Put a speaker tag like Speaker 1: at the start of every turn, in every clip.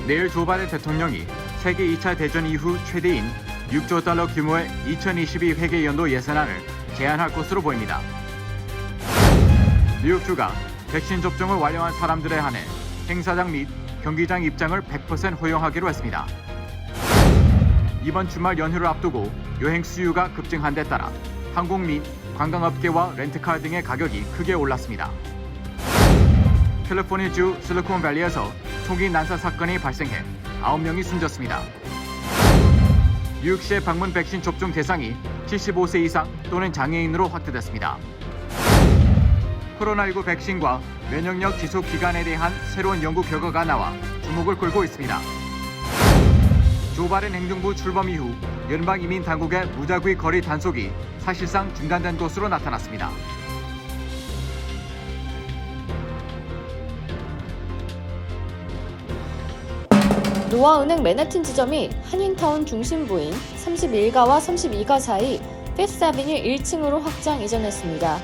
Speaker 1: 내일 조 바이든 대통령이 세계 2차 대전 이후 최대인 6조 달러 규모의 2022 회계연도 예산안을 제안할 것으로 보입니다. 뉴욕주가 백신 접종을 완료한 사람들에 한해 행사장 및 경기장 입장을 100% 허용하기로 했습니다. 이번 주말 연휴를 앞두고 여행 수요가 급증한 데 따라 항공 및 관광업계와 렌트카 등의 가격이 크게 올랐습니다. 캘리포니아주 실리콘밸리에서 총기 난사 사건이 발생해 9명이 숨졌습니다. 뉴욕시의 방문 백신 접종 대상이 75세 이상 또는 장애인으로 확대됐습니다. 코로나19 백신과 면역력 지속 기간에 대한 새로운 연구 결과가 나와 주목을 끌고 있습니다. 조 바이든 행정부 출범 이후 연방 이민 당국의 무작위 거리 단속이 사실상 중단된 것으로 나타났습니다.
Speaker 2: 노아은행 맨해튼 지점이 한인타운 중심부인 31가와 32가 사이 피프스 아비뉴 1층으로 확장 이전했습니다.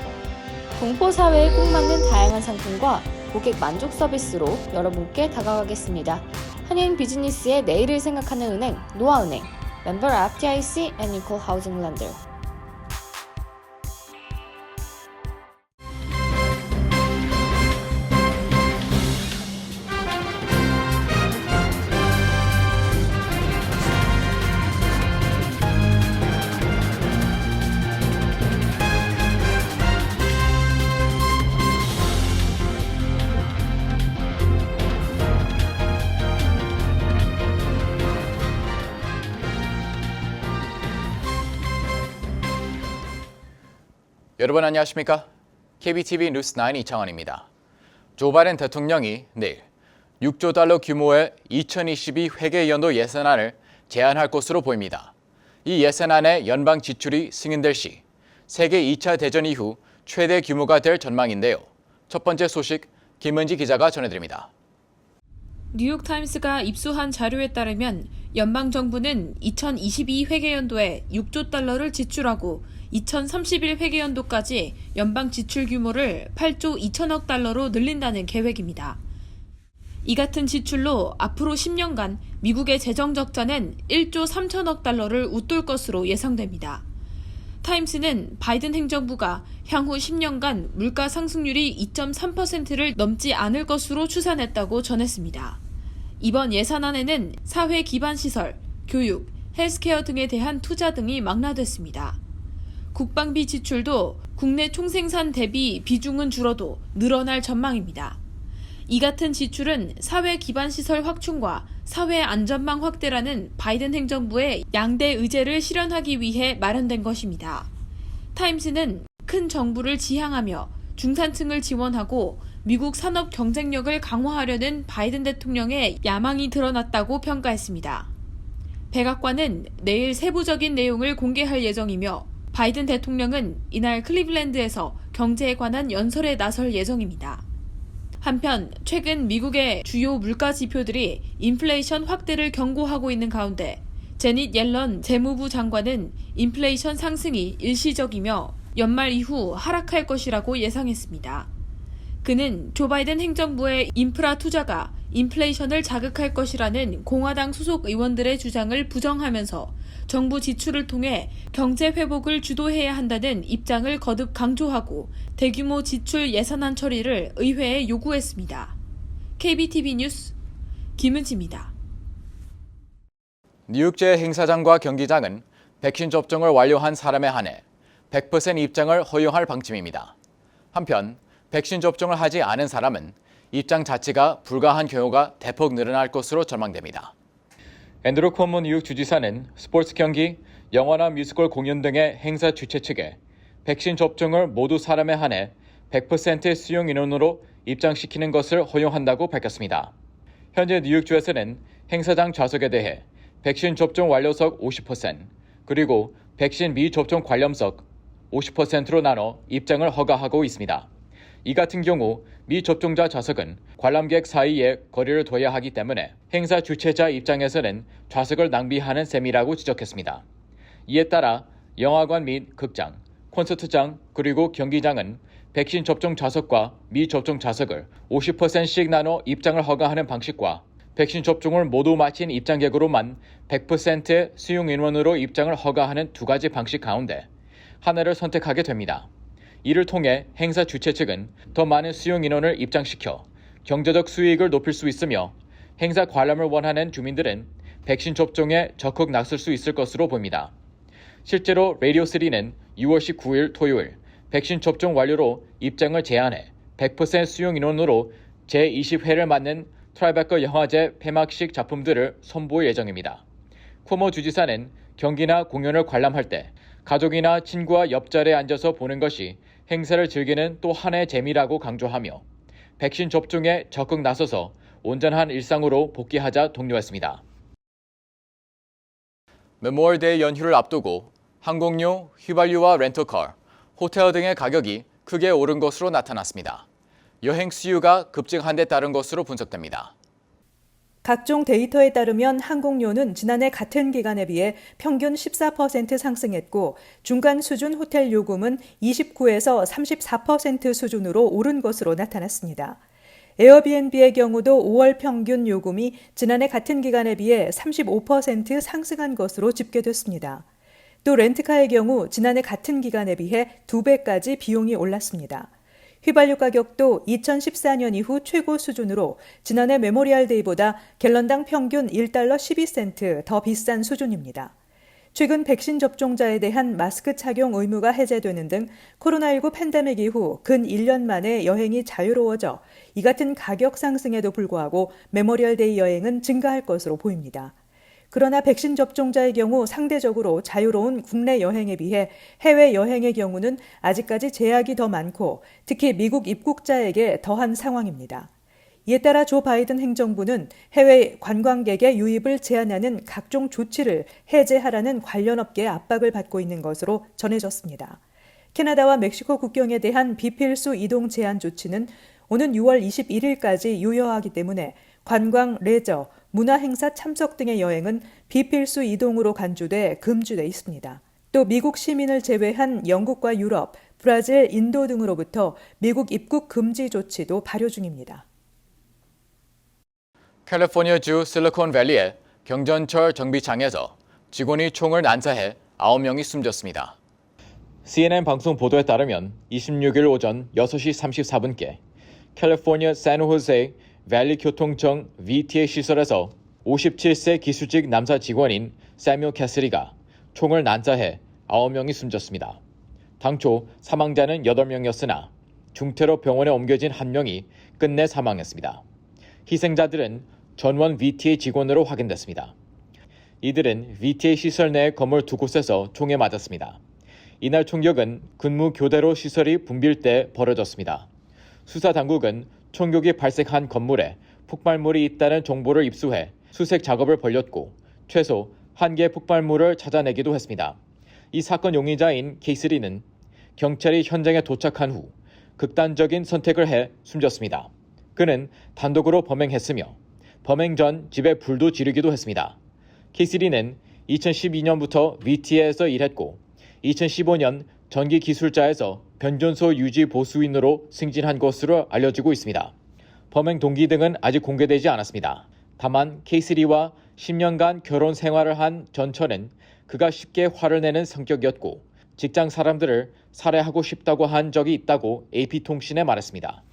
Speaker 2: 동포 사회에 꼭 맞는 다양한 상품과 고객 만족 서비스로 여러분께 다가가겠습니다. 한인 비즈니스의 내일을 생각하는 은행 노아은행, 멤버 FDIC and Equal Housing Lender.
Speaker 3: 여러분 안녕하십니까? KBTV 뉴스9 이창원입니다. 조 바이든 대통령이 내일 6조 달러 규모의 2022 회계연도 예산안을 제안할 것으로 보입니다. 이 예산안의 연방 지출이 승인될 시 세계 2차 대전 이후 최대 규모가 될 전망인데요. 첫 번째 소식 김은지 기자가 전해드립니다.
Speaker 4: 뉴욕타임스가 입수한 자료에 따르면 연방정부는 2022 회계연도에 6조 달러를 지출하고 2031 회계연도까지 연방 지출 규모를 8조 2천억 달러로 늘린다는 계획입니다. 이 같은 지출로 앞으로 10년간 미국의 재정 적자는 1조 3천억 달러를 웃돌 것으로 예상됩니다. 타임스는 바이든 행정부가 향후 10년간 물가 상승률이 2.3%를 넘지 않을 것으로 추산했다고 전했습니다. 이번 예산안에는 사회 기반 시설, 교육, 헬스케어 등에 대한 투자 등이 망라됐습니다. 국방비 지출도 국내 총생산 대비 비중은 줄어도 늘어날 전망입니다. 이 같은 지출은 사회 기반 시설 확충과 사회 안전망 확대라는 바이든 행정부의 양대 의제를 실현하기 위해 마련된 것입니다. 타임스는 큰 정부를 지향하며 중산층을 지원하고 미국 산업 경쟁력을 강화하려는 바이든 대통령의 야망이 드러났다고 평가했습니다. 백악관은 내일 세부적인 내용을 공개할 예정이며 바이든 대통령은 이날 클리블랜드에서 경제에 관한 연설에 나설 예정입니다. 한편 최근 미국의 주요 물가 지표들이 인플레이션 확대를 경고하고 있는 가운데 제닛 옐런 재무부 장관은 인플레이션 상승이 일시적이며 연말 이후 하락할 것이라고 예상했습니다. 그는 조 바이든 행정부의 인프라 투자가 인플레이션을 자극할 것이라는 공화당 소속 의원들의 주장을 부정하면서 정부 지출을 통해 경제 회복을 주도해야 한다는 입장을 거듭 강조하고 대규모 지출 예산안 처리를 의회에 요구했습니다. KBTV 뉴스 김은지입니다.
Speaker 3: 뉴욕주의 행사장과 경기장은 백신 접종을 완료한 사람에 한해 100% 입장을 허용할 방침입니다. 한편 백신 접종을 하지 않은 사람은 입장 자체가 불가한 경우가 대폭 늘어날 것으로 전망됩니다. 앤드루 컴모 뉴욕 주지사는 스포츠 경기, 영화나 뮤지컬 공연 등의 행사 주최 측에 백신 접종을 모두 사람에 한해 100% 수용 인원으로 입장시키는 것을 허용한다고 밝혔습니다. 현재 뉴욕주에서는 행사장 좌석에 대해 백신 접종 완료석 50%, 그리고 백신 미접종 관람석 50%로 나눠 입장을 허가하고 있습니다. 이 같은 경우 미접종자 좌석은 관람객 사이에 거리를 둬야 하기 때문에 행사 주최자 입장에서는 좌석을 낭비하는 셈이라고 지적했습니다. 이에 따라 영화관 및 극장, 콘서트장 그리고 경기장은 백신 접종 좌석과 미접종 좌석을 50%씩 나눠 입장을 허가하는 방식과 백신 접종을 모두 마친 입장객으로만 100%의 수용 인원으로 입장을 허가하는 두 가지 방식 가운데 하나를 선택하게 됩니다. 이를 통해 행사 주최 측은 더 많은 수용 인원을 입장시켜 경제적 수익을 높일 수 있으며 행사 관람을 원하는 주민들은 백신 접종에 적극 나설 수 있을 것으로 보입니다. 실제로 라디오3는 6월 19일 토요일 백신 접종 완료로 입장을 제한해 100% 수용 인원으로 제20회를 맞는 트라이베커 영화제 폐막식 작품들을 선보일 예정입니다. 쿠오모 주지사는 경기나 공연을 관람할 때 가족이나 친구와 옆자리에 앉아서 보는 것이 행사를 즐기는 또 하나의 재미라고 강조하며 백신 접종에 적극 나서서 온전한 일상으로 복귀하자 독려했습니다. 메모리얼데이 연휴를 앞두고 항공료, 휘발유와 렌터카, 호텔 등의 가격이 크게 오른 것으로 나타났습니다. 여행 수요가 급증한 데 따른 것으로 분석됩니다.
Speaker 5: 각종 데이터에 따르면 항공료는 지난해 같은 기간에 비해 평균 14% 상승했고 중간 수준 호텔 요금은 29에서 34% 수준으로 오른 것으로 나타났습니다. 에어비앤비의 경우도 5월 평균 요금이 지난해 같은 기간에 비해 35% 상승한 것으로 집계됐습니다. 또 렌트카의 경우 지난해 같은 기간에 비해 2배까지 비용이 올랐습니다. 휘발유 가격도 2014년 이후 최고 수준으로 지난해 메모리얼데이보다 갤런당 평균 1달러 12센트 더 비싼 수준입니다. 최근 백신 접종자에 대한 마스크 착용 의무가 해제되는 등 코로나19 팬데믹 이후 근 1년 만에 여행이 자유로워져 이 같은 가격 상승에도 불구하고 메모리얼데이 여행은 증가할 것으로 보입니다. 그러나 백신 접종자의 경우 상대적으로 자유로운 국내 여행에 비해 해외 여행의 경우는 아직까지 제약이 더 많고 특히 미국 입국자에게 더한 상황입니다. 이에 따라 조 바이든 행정부는 해외 관광객의 유입을 제한하는 각종 조치를 해제하라는 관련 업계의 압박을 받고 있는 것으로 전해졌습니다. 캐나다와 멕시코 국경에 대한 비필수 이동 제한 조치는 오는 6월 21일까지 유효하기 때문에 관광, 레저, 문화행사 참석 등의 여행은 비필수 이동으로 간주돼 금지돼 있습니다. 또 미국 시민을 제외한 영국과 유럽, 브라질, 인도 등으로부터 미국 입국 금지 조치도 발효 중입니다.
Speaker 3: 캘리포니아주 실리콘밸리의 경전철 정비장에서 직원이 총을 난사해 9명이 숨졌습니다. CNN 방송 보도에 따르면 26일 오전 6시 34분께 캘리포니아 샌호세 밸리 교통청 VTA 시설에서 57세 기술직 남사 직원인 세뮤 캐시리가 총을 난사해 9명이 숨졌습니다. 당초 사망자는 8명이었으나 중태로 병원에 옮겨진 1명이 끝내 사망했습니다. 희생자들은 전원 VTA 직원으로 확인됐습니다. 이들은 VTA 시설 내 건물 두 곳에서 총에 맞았습니다. 이날 총격은 근무 교대로 시설이 붐빌 때 벌어졌습니다. 수사당국은 총격이 발생한 건물에 폭발물이 있다는 정보를 입수해 수색 작업을 벌였고 최소 1개의 폭발물을 찾아내기도 했습니다. 이 사건 용의자인 케이스리는 경찰이 현장에 도착한 후 극단적인 선택을 해 숨졌습니다. 그는 단독으로 범행했으며 범행 전 집에 불도 지르기도 했습니다. 케이스리는 2012년부터 VTA에서 일했고 2015년 전기기술자에서 변전소 유지 보수인으로 승진한 것으로 알려지고 있습니다. 범행 동기 등은 아직 공개되지 않았습니다. 다만 케이스리와 10년간 결혼 생활을 한 전처는 그가 쉽게 화를 내는 성격이었고 직장 사람들을 살해하고 싶다고 한 적이 있다고 AP통신에 말했습니다.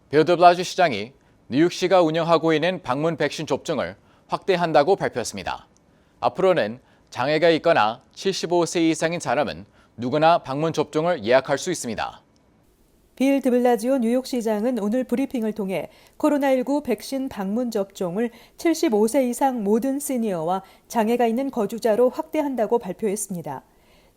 Speaker 3: 빌드블라주 시장이 뉴욕시가 운영하고 있는 방문 백신 접종을 확대한다고 발표했습니다. 앞으로는 장애가 있거나 75세 이상인 사람은 누구나 방문 접종을 예약할 수 있습니다.
Speaker 5: 빌 드블라지오 뉴욕시장은 오늘 브리핑을 통해 코로나19 백신 방문 접종을 75세 이상 모든 시니어와 장애가 있는 거주자로 확대한다고 발표했습니다.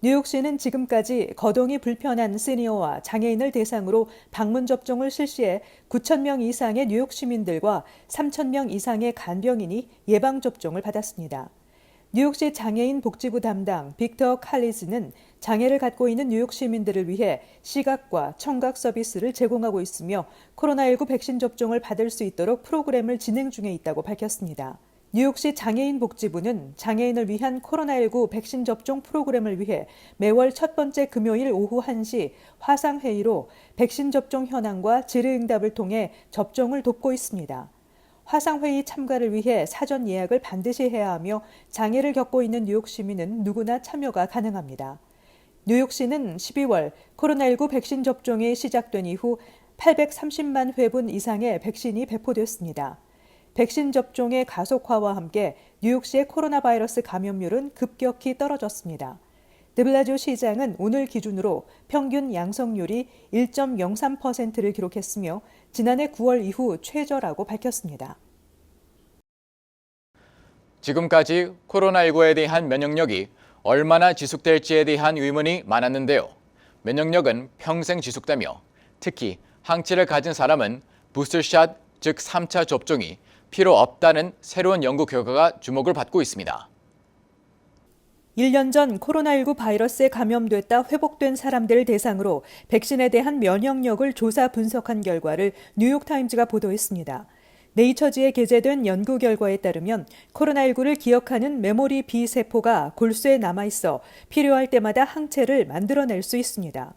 Speaker 5: 뉴욕시는 지금까지 거동이 불편한 시니어와 장애인을 대상으로 방문 접종을 실시해 9,000명 이상의 뉴욕 시민들과 3,000명 이상의 간병인이 예방접종을 받았습니다. 뉴욕시 장애인 복지부 담당 빅터 칼리즈는 장애를 갖고 있는 뉴욕 시민들을 위해 시각과 청각 서비스를 제공하고 있으며 코로나19 백신 접종을 받을 수 있도록 프로그램을 진행 중에 있다고 밝혔습니다. 뉴욕시 장애인 복지부는 장애인을 위한 코로나19 백신 접종 프로그램을 위해 매월 첫 번째 금요일 오후 1시 화상회의로 백신 접종 현황과 질의응답을 통해 접종을 돕고 있습니다. 화상회의 참가를 위해 사전 예약을 반드시 해야 하며 장애를 겪고 있는 뉴욕 시민은 누구나 참여가 가능합니다. 뉴욕시는 12월 코로나19 백신 접종이 시작된 이후 830만 회분 이상의 백신이 배포됐습니다. 백신 접종의 가속화와 함께 뉴욕시의 코로나 바이러스 감염률은 급격히 떨어졌습니다. 드블라지오 시장은 오늘 기준으로 평균 양성률이 1.03%를 기록했으며 지난해 9월 이후 최저라고 밝혔습니다.
Speaker 3: 지금까지 코로나19에 대한 면역력이 얼마나 지속될지에 대한 의문이 많았는데요. 면역력은 평생 지속되며 특히 항체를 가진 사람은 부스터샷, 즉 3차 접종이 필요 없다는 새로운 연구 결과가 주목을 받고 있습니다.
Speaker 5: 1년 전 코로나19 바이러스에 감염됐다 회복된 사람들을 대상으로 백신에 대한 면역력을 조사 분석한 결과를 뉴욕타임즈가 보도했습니다. 네이처지에 게재된 연구 결과에 따르면 코로나19를 기억하는 메모리 B 세포가 골수에 남아있어 필요할 때마다 항체를 만들어낼 수 있습니다.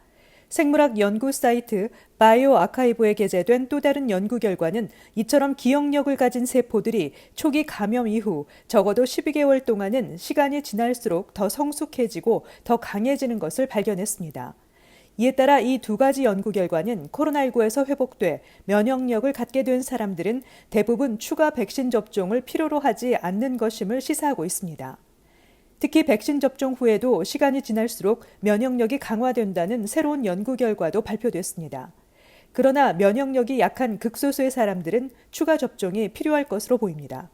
Speaker 5: 생물학 연구 사이트 바이오 아카이브에 게재된 또 다른 연구 결과는 이처럼 기억력을 가진 세포들이 초기 감염 이후 적어도 12개월 동안은 시간이 지날수록 더 성숙해지고 더 강해지는 것을 발견했습니다. 이에 따라 이 두 가지 연구 결과는 코로나19에서 회복돼 면역력을 갖게 된 사람들은 대부분 추가 백신 접종을 필요로 하지 않는 것임을 시사하고 있습니다. 특히 백신 접종 후에도 시간이 지날수록 면역력이 강화된다는 새로운 연구 결과도 발표됐습니다. 그러나 면역력이 약한 극소수의 사람들은 추가 접종이 필요할 것으로 보입니다.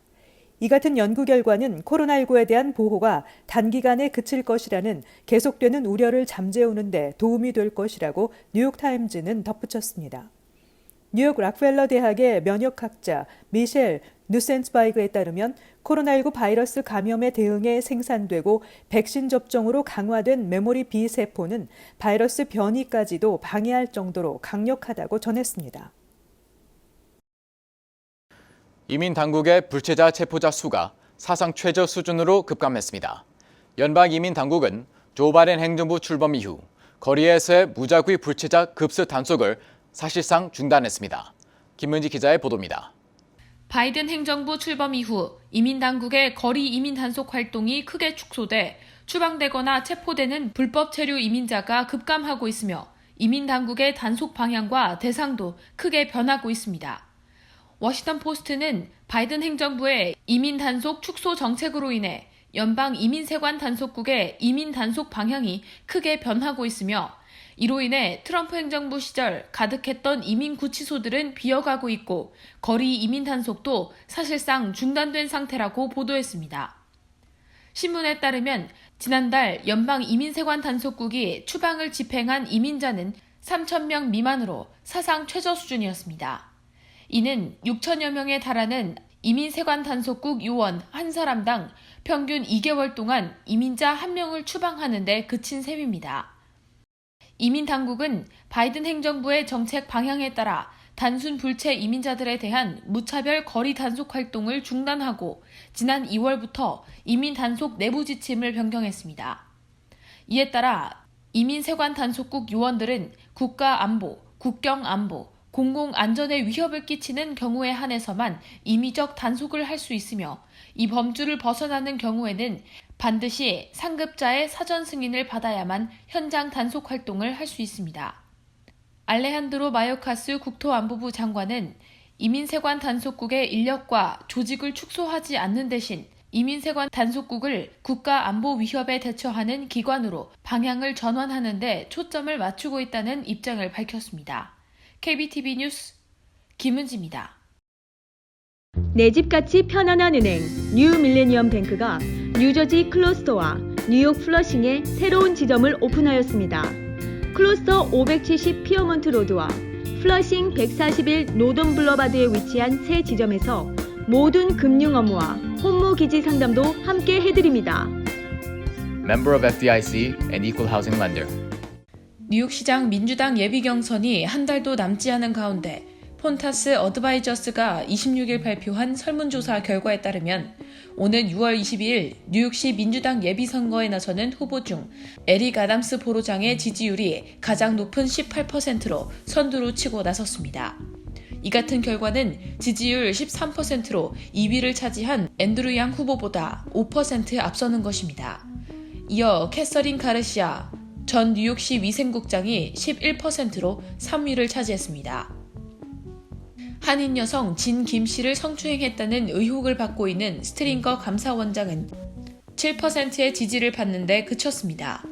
Speaker 5: 이 같은 연구 결과는 코로나19에 대한 보호가 단기간에 그칠 것이라는 계속되는 우려를 잠재우는 데 도움이 될 것이라고 뉴욕타임즈는 덧붙였습니다. 뉴욕 락펠러 대학의 면역학자 미셸 누센스바이그에 따르면 코로나19 바이러스 감염에 대응해 생산되고 백신 접종으로 강화된 메모리 B 세포는 바이러스 변이까지도 방해할 정도로 강력하다고 전했습니다.
Speaker 3: 이민 당국의 불체자 체포자 수가 사상 최저 수준으로 급감했습니다. 연방 이민 당국은 조 바이든 행정부 출범 이후 거리에서의 무작위 불체자 급습 단속을 사실상 중단했습니다. 김문지 기자의 보도입니다.
Speaker 4: 바이든 행정부 출범 이후 이민 당국의 거리 이민 단속 활동이 크게 축소돼 추방되거나 체포되는 불법 체류 이민자가 급감하고 있으며 이민 당국의 단속 방향과 대상도 크게 변하고 있습니다. 워싱턴 포스트는 바이든 행정부의 이민 단속 축소 정책으로 인해 연방 이민세관 단속국의 이민 단속 방향이 크게 변하고 있으며 이로 인해 트럼프 행정부 시절 가득했던 이민 구치소들은 비어가고 있고 거리 이민 단속도 사실상 중단된 상태라고 보도했습니다. 신문에 따르면 지난달 연방 이민세관 단속국이 추방을 집행한 이민자는 3,000명 미만으로 사상 최저 수준이었습니다. 이는 6천여 명에 달하는 이민세관 단속국 요원 한 사람당 평균 2개월 동안 이민자 1명을 추방하는 데 그친 셈입니다. 이민 당국은 바이든 행정부의 정책 방향에 따라 단순 불체 이민자들에 대한 무차별 거리 단속 활동을 중단하고 지난 2월부터 이민 단속 내부 지침을 변경했습니다. 이에 따라 이민세관 단속국 요원들은 국가 안보, 국경 안보, 공공 안전에 위협을 끼치는 경우에 한해서만 임의적 단속을 할 수 있으며 이 범주를 벗어나는 경우에는 반드시 상급자의 사전 승인을 받아야만 현장 단속 활동을 할 수 있습니다. 알레한드로 마요카스 국토안보부 장관은 이민세관 단속국의 인력과 조직을 축소하지 않는 대신 이민세관 단속국을 국가안보 위협에 대처하는 기관으로 방향을 전환하는 데 초점을 맞추고 있다는 입장을 밝혔습니다. KBTV 뉴스 김은지입니다.
Speaker 6: 내 집같이 편안한 은행 뉴 밀레니엄 뱅크가 뉴저지 클로스터와 뉴욕 플러싱에 새로운 지점을 오픈하였습니다. 클로스터 570 피어먼트 로드와 플러싱 141 노던 블러바드에 위치한 새 지점에서 모든 금융 업무와 혼무 기지 상담도 함께 해드립니다.
Speaker 3: Member of FDIC and Equal Housing Lender.
Speaker 4: 뉴욕시장 민주당 예비 경선이 한 달도 남지 않은 가운데 폰타스 어드바이저스가 26일 발표한 설문조사 결과에 따르면 오는 6월 22일 뉴욕시 민주당 예비선거에 나서는 후보 중 에릭 아담스 보로장의 지지율이 가장 높은 18%로 선두로 치고 나섰습니다. 이 같은 결과는 지지율 13%로 2위를 차지한 앤드루 양 후보보다 5% 앞서는 것입니다. 이어 캐서린 가르시아 전 뉴욕시 위생국장이 11%로 3위를 차지했습니다. 한인 여성 진 김 씨를 성추행했다는 의혹을 받고 있는 스트링거 감사원장은 7%의 지지를 받는데 그쳤습니다.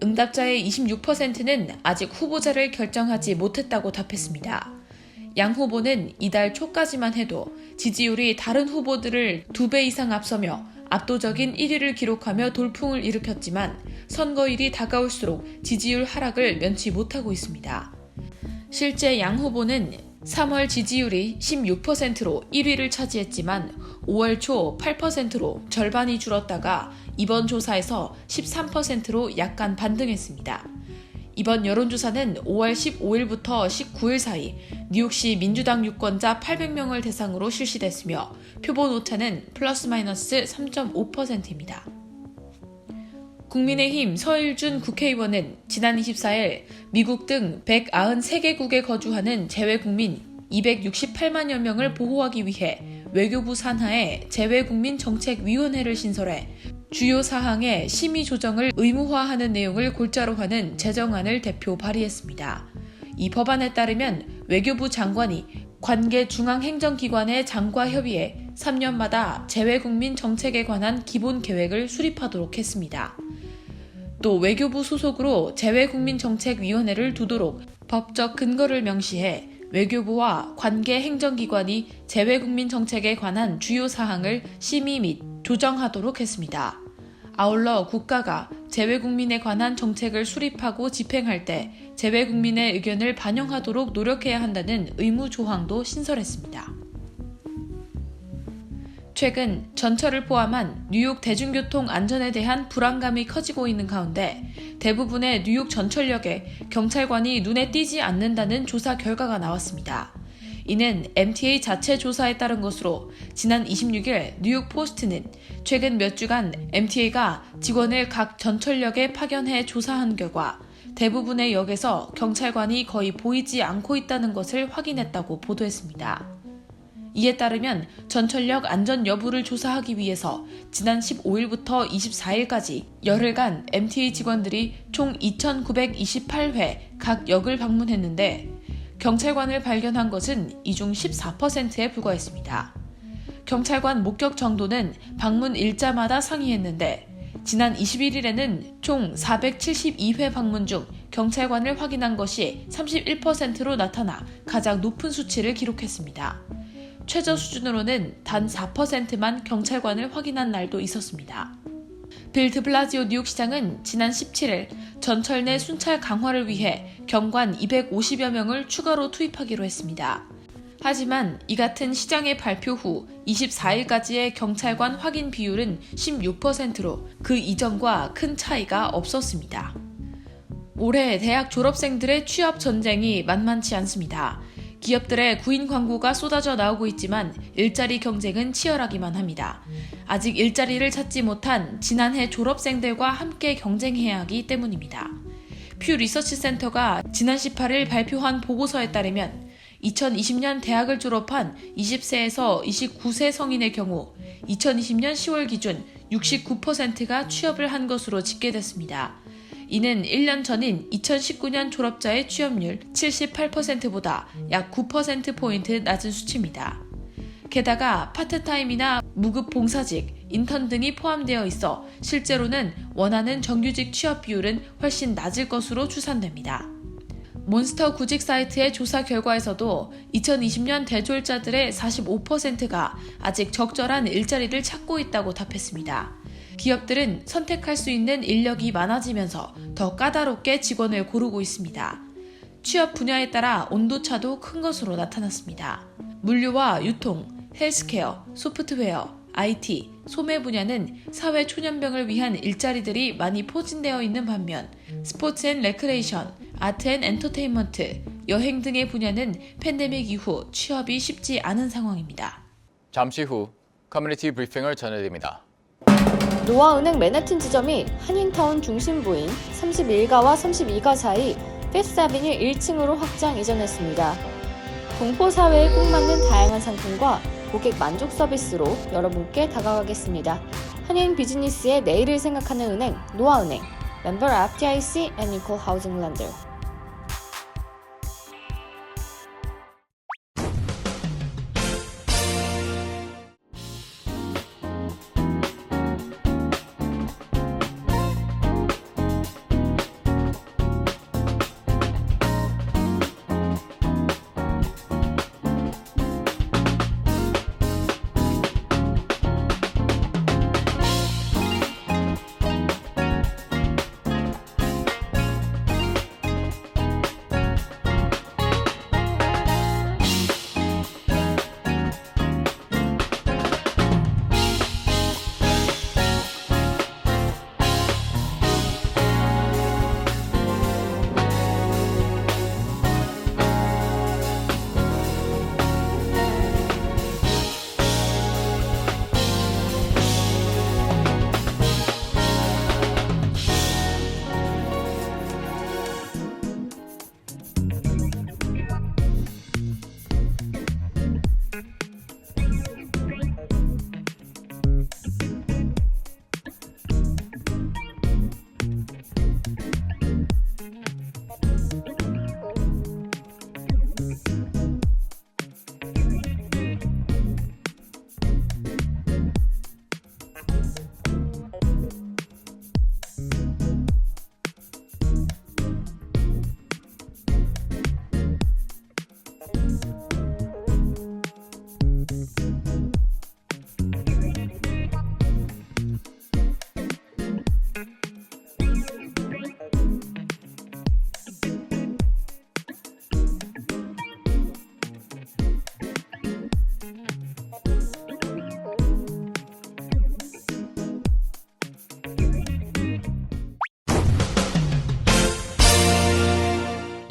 Speaker 4: 응답자의 26%는 아직 후보자를 결정하지 못했다고 답했습니다. 양 후보는 이달 초까지만 해도 지지율이 다른 후보들을 2배 이상 앞서며 압도적인 1위를 기록하며 돌풍을 일으켰지만 선거일이 다가올수록 지지율 하락을 면치 못하고 있습니다. 실제 양 후보는 3월 지지율이 16%로 1위를 차지했지만 5월 초 8%로 절반이 줄었다가 이번 조사에서 13%로 약간 반등했습니다. 이번 여론조사는 5월 15일부터 19일 사이 뉴욕시 민주당 유권자 800명을 대상으로 실시됐으며 표본 오차는 플러스 마이너스 3.5%입니다. 국민의힘 서일준 국회의원은 지난 24일 미국 등 193개국에 거주하는 재외국민 268만여 명을 보호하기 위해 외교부 산하에 재외국민정책위원회를 신설해 주요 사항의 심의 조정을 의무화하는 내용을 골자로 하는 제정안을 대표 발의했습니다. 이 법안에 따르면 외교부 장관이 관계 중앙행정기관의 장과 협의해 3년마다 재외국민 정책에 관한 기본 계획을 수립하도록 했습니다. 또 외교부 소속으로 재외국민정책위원회를 두도록 법적 근거를 명시해 외교부와 관계 행정기관이 재외국민 정책에 관한 주요 사항을 심의 및 조정하도록 했습니다. 아울러 국가가 재외국민에 관한 정책을 수립하고 집행할 때 재외국민의 의견을 반영하도록 노력해야 한다는 의무 조항도 신설했습니다. 최근 전철을 포함한 뉴욕 대중교통 안전에 대한 불안감이 커지고 있는 가운데 대부분의 뉴욕 전철역에 경찰관이 눈에 띄지 않는다는 조사 결과가 나왔습니다. 이는 MTA 자체 조사에 따른 것으로 지난 26일 뉴욕 포스트는 최근 몇 주간 MTA가 직원을 각 전철역에 파견해 조사한 결과 대부분의 역에서 경찰관이 거의 보이지 않고 있다는 것을 확인했다고 보도했습니다. 이에 따르면 전철역 안전 여부를 조사하기 위해서 지난 15일부터 24일까지 열흘간 MTA 직원들이 총 2,928회 각 역을 방문했는데 경찰관을 발견한 것은 이 중 14%에 불과했습니다. 경찰관 목격 정도는 방문 일자마다 상이했는데 지난 21일에는 총 472회 방문 중 경찰관을 확인한 것이 31%로 나타나 가장 높은 수치를 기록했습니다. 최저 수준으로는 단 4%만 경찰관을 확인한 날도 있었습니다. 빌 드블라지오 뉴욕시장은 지난 17일 전철 내 순찰 강화를 위해 경관 250여 명을 추가로 투입하기로 했습니다. 하지만 이 같은 시장의 발표 후 24일까지의 경찰관 확인 비율은 16%로 그 이전과 큰 차이가 없었습니다. 올해 대학 졸업생들의 취업 전쟁이 만만치 않습니다. 기업들의 구인 광고가 쏟아져 나오고 있지만 일자리 경쟁은 치열하기만 합니다. 아직 일자리를 찾지 못한 지난해 졸업생들과 함께 경쟁해야 하기 때문입니다. 퓨 리서치 센터가 지난 18일 발표한 보고서에 따르면 2020년 대학을 졸업한 20세에서 29세 성인의 경우 2020년 10월 기준 69%가 취업을 한 것으로 집계됐습니다. 이는 1년 전인 2019년 졸업자의 취업률 78%보다 약 9%포인트 낮은 수치입니다. 게다가 파트타임이나 무급 봉사직, 인턴 등이 포함되어 있어 실제로는 원하는 정규직 취업 비율은 훨씬 낮을 것으로 추산됩니다. 몬스터 구직 사이트의 조사 결과에서도 2020년 대졸자들의 45%가 아직 적절한 일자리를 찾고 있다고 답했습니다. 기업들은 선택할 수 있는 인력이 많아지면서 더 까다롭게 직원을 고르고 있습니다. 취업 분야에 따라 온도차도 큰 것으로 나타났습니다. 물류와 유통, 헬스케어, 소프트웨어, IT, 소매 분야는 사회 초년병을 위한 일자리들이 많이 포진되어 있는 반면 스포츠 앤 레크레이션, 아트 앤 엔터테인먼트, 여행 등의 분야는 팬데믹 이후 취업이 쉽지 않은 상황입니다.
Speaker 3: 잠시 후 커뮤니티 브리핑을 전해드립니다.
Speaker 2: 노아은행 맨해튼 지점이 한인타운 중심부인 31가와 32가 사이 피프스아비뉴 1층으로 확장 이전했습니다. 동포 사회에 꼭 맞는 다양한 상품과 고객 만족 서비스로 여러분께 다가가겠습니다. 한인 비즈니스의 내일을 생각하는 은행 노아은행, 멤버 FDIC and Equal Housing Lender.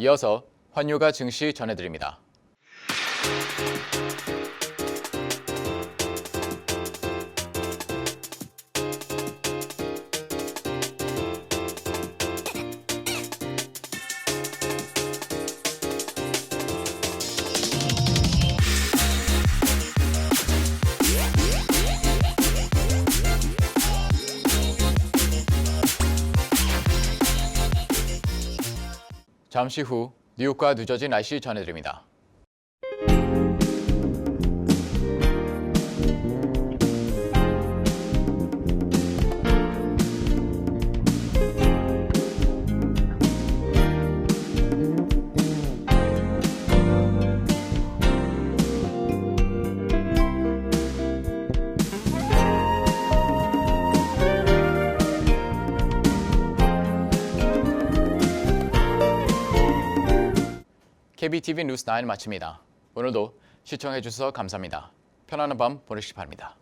Speaker 3: 이어서 환율과 증시 전해드립니다. 잠시 후 뉴욕과 뉴저지 날씨 전해드립니다. KBTV 뉴스 9 마칩니다. 오늘도 시청해주셔서 감사합니다. 편안한 밤 보내시기 바랍니다.